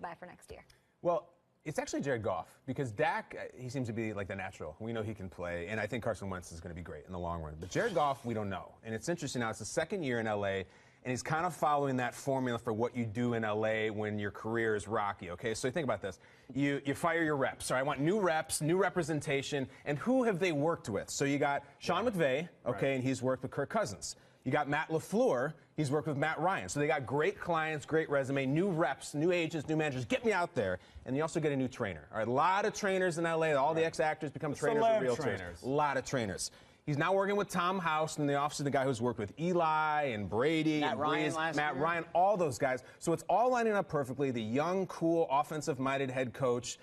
by for next year? Well, it's actually Jared Goff, because Dak, he seems to be like the natural. We know he can play, and I think Carson Wentz is going to be great in the long run. But Jared Goff, we don't know. And it's interesting now, it's the second year in L.A., and he's kind of following that formula for what you do in L.A. when your career is rocky, okay? So think about this. You fire your reps. So I want new reps, new representation, and who have they worked with? So you got Sean McVay, okay, and he's worked with Kirk Cousins. You got Matt LaFleur. He's worked with Matt Ryan. So they got great clients, great resume, new reps, new agents, new managers. Get me out there. And you also get a new trainer. All right, a lot of trainers in L.A. All the ex-actors become trainers and realtors. A lot of trainers. He's now working with Tom House in the office, the guy who's worked with Eli and Brady Matt and Matt Ryan, all those guys. So it's all lining up perfectly. The young, cool, offensive-minded head coach.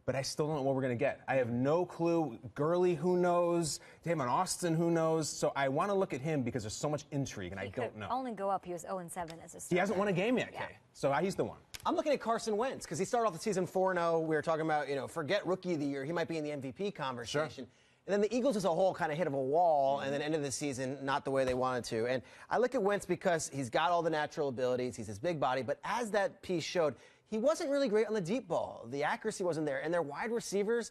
But I still don't know what we're going to get. I have no clue. Gurley, who knows? Damon Austin, who knows? So I want to look at him because there's so much intrigue, and I don't know. Only go up. He was 0-7 as a starter. He hasn't won a game yet, Kay. So he's the one. I'm looking at Carson Wentz because he started off the season 4-0. We were talking about, forget Rookie of the Year. He might be in the MVP conversation. Sure. And then the Eagles as a whole kind of hit of a wall, and then ended the season not the way they wanted to. And I look at Wentz because he's got all the natural abilities. He's his big body. But as that piece showed, he wasn't really great on the deep ball. The accuracy wasn't there. And their wide receivers,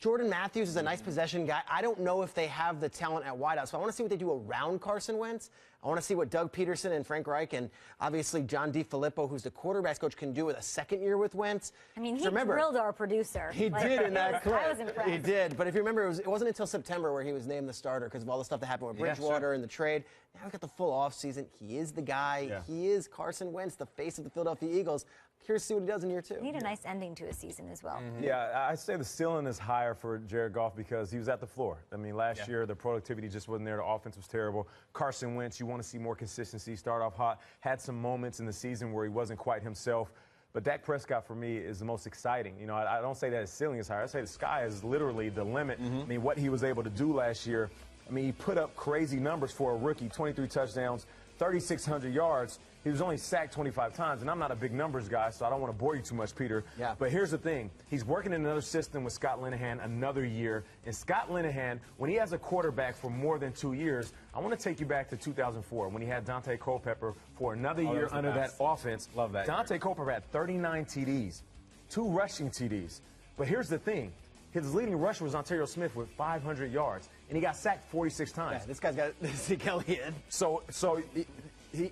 Jordan Matthews is a nice possession guy. I don't know if they have the talent at wideout. So I want to see what they do around Carson Wentz. I want to see what Doug Peterson and Frank Reich and obviously John DeFilippo, who's the quarterbacks coach, can do with a second year with Wentz. I mean, he drilled our producer. He did in that clip. I was impressed. He did. But if you remember, it wasn't until September where he was named the starter because of all the stuff that happened with Bridgewater and the trade. Now we got the full offseason. He is the guy. Yeah. He is Carson Wentz, the face of the Philadelphia Eagles. Curious to see what he does in year 2. Need a nice ending to a season as well. Yeah, I say the ceiling is higher for Jared Goff because he was at the floor. I mean, last year the productivity just wasn't there. The offense was terrible. Carson Wentz, you want to see more consistency. Start off hot. Had some moments in the season where he wasn't quite himself. But Dak Prescott, for me, is the most exciting. I don't say that his ceiling is higher. I say the sky is literally the limit. I mean, what he was able to do last year, I mean, he put up crazy numbers for a rookie, 23 touchdowns, 3,600 yards. He was only sacked 25 times, and I'm not a big numbers guy, so I don't want to bore you too much, Peter. Yeah. But here's the thing. He's working in another system with Scott Linehan another year. And Scott Linehan, when he has a quarterback for more than 2 years, I want to take you back to 2004 when he had Dante Culpepper for another year under that offense. Love that. Dante Culpepper had 39 TDs, 2 rushing TDs. But here's the thing. His leading rusher was Ontario Smith with 500 yards, and he got sacked 46 times. Yeah, this guy's got Zeke Elliott. So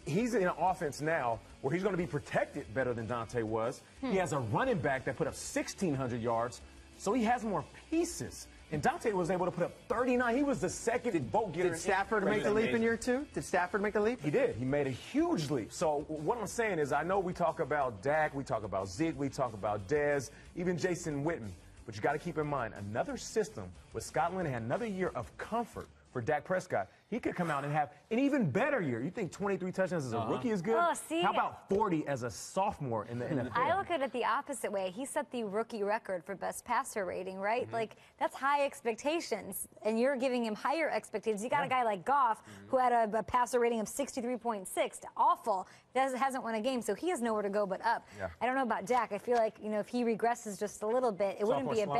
he's in an offense now where he's going to be protected better than Dante was. He has a running back that put up 1,600 yards, so he has more pieces. And Dante was able to put up 39. He was the second vote getter. Did Stafford make the leap in year 2? Did Stafford make the leap? He did. He made a huge leap. So what I'm saying is I know we talk about Dak, we talk about Zeke, we talk about Dez, even Jason Witten. But you got to keep in mind, another system with Scott Linehan, another year of comfort for Dak Prescott. He could come out and have an even better year. You think 23 touchdowns as a rookie is good? Oh, see? How about 40 as a sophomore in the NFL? I look at it the opposite way. He set the rookie record for best passer rating, right? Like, that's high expectations, and you're giving him higher expectations. You got a guy like Goff who had a passer rating of 63.6. Awful. Hasn't won a game, so he has nowhere to go but up. I don't know about Dak. I feel like, if he regresses just a little bit, it wouldn't be a bad